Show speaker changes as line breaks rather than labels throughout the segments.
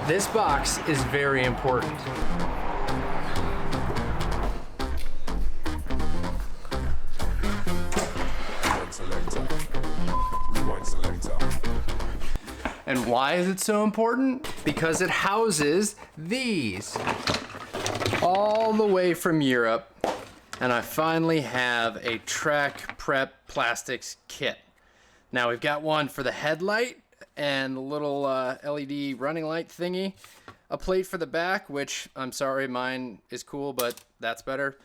This box is very important. And why is it so important? Because it houses these all the way from Europe. And I finally have a Track Prep Plastics kit. Now we've got one for the headlight and the little LED running light thingy. A plate for the back, which I'm sorry, mine is cool, but that's better.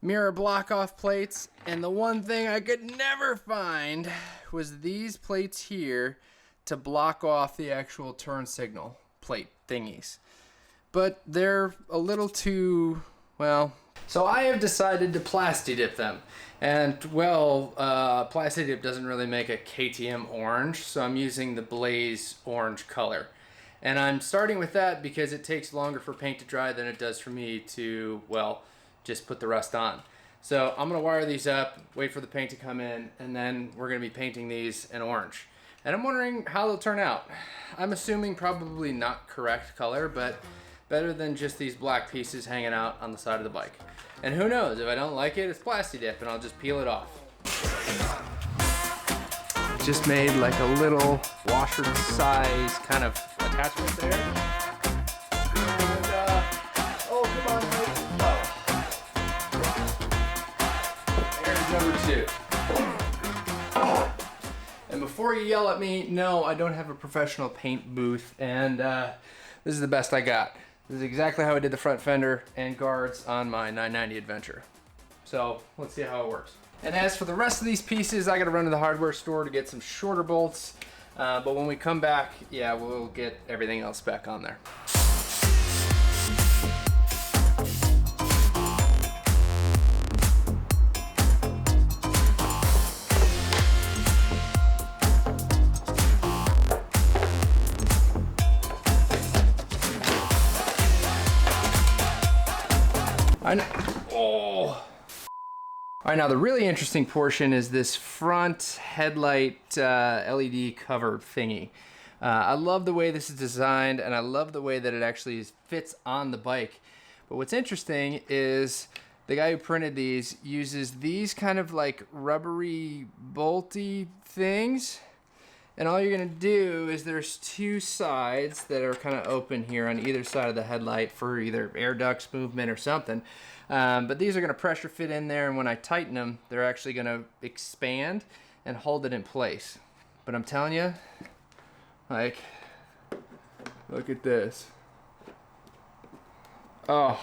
Mirror block off plates. And the one thing I could never find was these plates here to block off the actual turn signal plate thingies. But they're a little too, well, so I have decided to Plasti-dip them. And well, Plasti-dip doesn't really make a KTM orange, so I'm using the Blaze orange color. And I'm starting with that because it takes longer for paint to dry than it does for me to, well, just put the rest on. So I'm gonna wire these up, wait for the paint to come in, and then we're gonna be painting these in orange. And I'm wondering how they'll turn out. I'm assuming probably not correct color, but better than just these black pieces hanging out on the side of the bike. And who knows, if I don't like it, it's Plasti-dip and I'll just peel it off. Just made like a little washer size kind of attachment there. And, oh, come on, mate. There's number 2. And before you yell at me, no, I don't have a professional paint booth, and this is the best I got. This is exactly how I did the front fender and guards on my 990 Adventure. So let's see how it works. And as for the rest of these pieces, I gotta run to the hardware store to get some shorter bolts, but when we come back, yeah, we'll get everything else back on there. Oh. All right, now the really interesting portion is this front headlight LED cover thingy. I love the way this is designed, and I love the way that it actually fits on the bike. But what's interesting is the guy who printed these uses these kind of like rubbery, bolty things. And all you're gonna do is there's 2 sides that are kind of open here on either side of the headlight for either air ducts movement or something. But these are gonna pressure fit in there, and when I tighten them, they're actually gonna expand and hold it in place. But I'm telling you, like, look at this. Oh,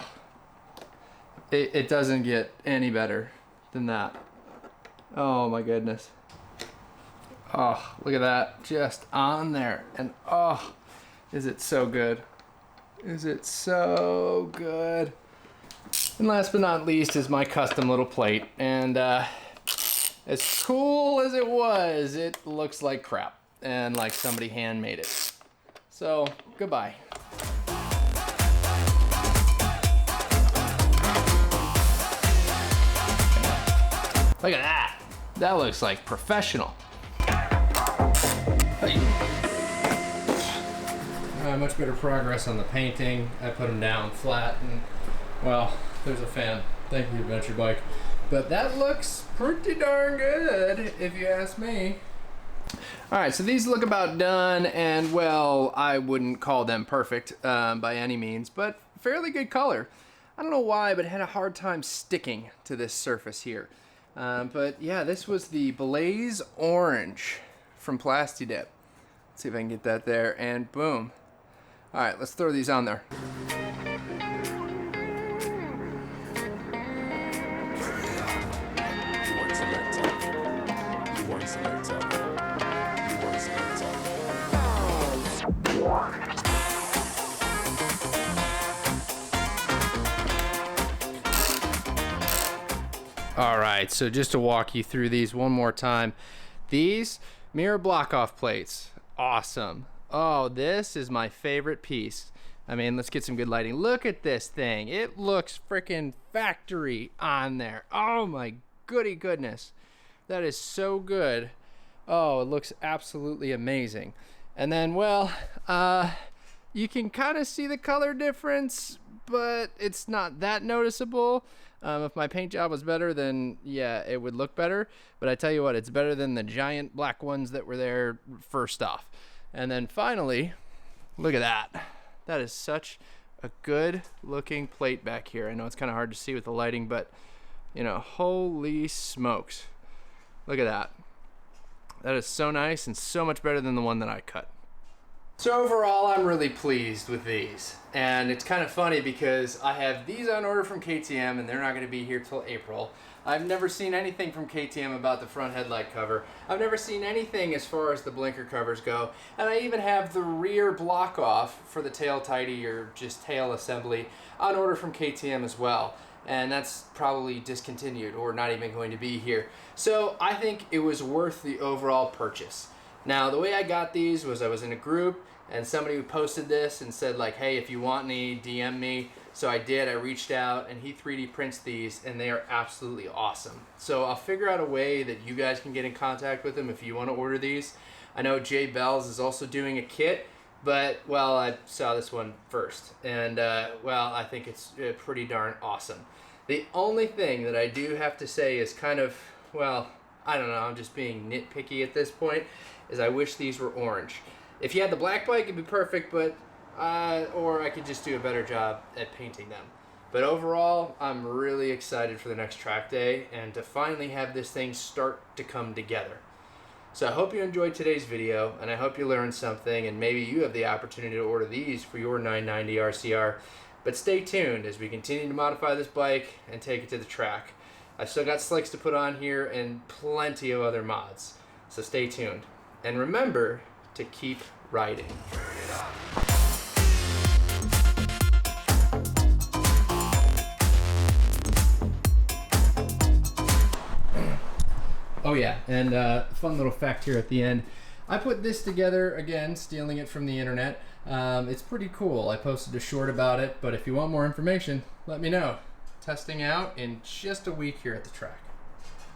it doesn't get any better than that. Oh my goodness. Oh, look at that, just on there. And oh, is it so good? Is it so good? And last but not least is my custom little plate. And as cool as it was, it looks like crap and like somebody handmade it. So, goodbye. Look at that. That looks like professional. Much better progress on the painting. I put them down flat, and well, there's a fan. Thank you, Adventure Bike. But that looks pretty darn good, if you ask me. All right, so these look about done, and well, I wouldn't call them perfect by any means, but fairly good color. I don't know why, but it had a hard time sticking to this surface here. But yeah, this was the Blaze Orange from Plasti-dip. Let's see if I can get that there, and boom. All right, let's throw these on there. All right, so just to walk you through these one more time. These mirror block off plates, awesome. Oh, this is my favorite piece. I mean, let's get some good lighting. Look at this thing. It looks freaking factory on there. Oh my goody goodness. That is so good. Oh, it looks absolutely amazing. And then, well, You can kind of see the color difference, but it's not that noticeable. If my paint job was better, then yeah, it would look better. But I tell you what, it's better than the giant black ones that were there first off. And then finally, look at that. That is such a good looking plate back here. I know it's kind of hard to see with the lighting, but you know, holy smokes. Look at that. That is so nice and so much better than the one that I cut. So overall, I'm really pleased with these. And it's kind of funny because I have these on order from KTM and they're not going to be here till April. I've never seen anything from KTM about the front headlight cover. I've never seen anything as far as the blinker covers go. And I even have the rear block off for the tail tidy or just tail assembly on order from KTM as well. And that's probably discontinued or not even going to be here. So I think it was worth the overall purchase. Now, the way I got these was I was in a group and somebody posted this and said like, hey, if you want any, DM me. So I did, I reached out and he 3D prints these and they are absolutely awesome. So I'll figure out a way that you guys can get in contact with him if you want to order these. I know Jay Bells is also doing a kit, but well, I saw this one first and well, I think it's pretty darn awesome. The only thing that I do have to say is kind of, well, I don't know, I'm just being nitpicky at this point, is I wish these were orange. If you had the black bike, it'd be perfect, but or I could just do a better job at painting them. But overall, I'm really excited for the next track day and to finally have this thing start to come together. So I hope you enjoyed today's video and I hope you learned something and maybe you have the opportunity to order these for your 990 RCR. But stay tuned as we continue to modify this bike and take it to the track. I've still got slicks to put on here and plenty of other mods. So stay tuned. And remember to keep riding. Oh yeah, and fun little fact here at the end. I put this together, again, stealing it from the internet. It's pretty cool. I posted a short about it, but if you want more information, let me know. Testing out in just a week here at the track.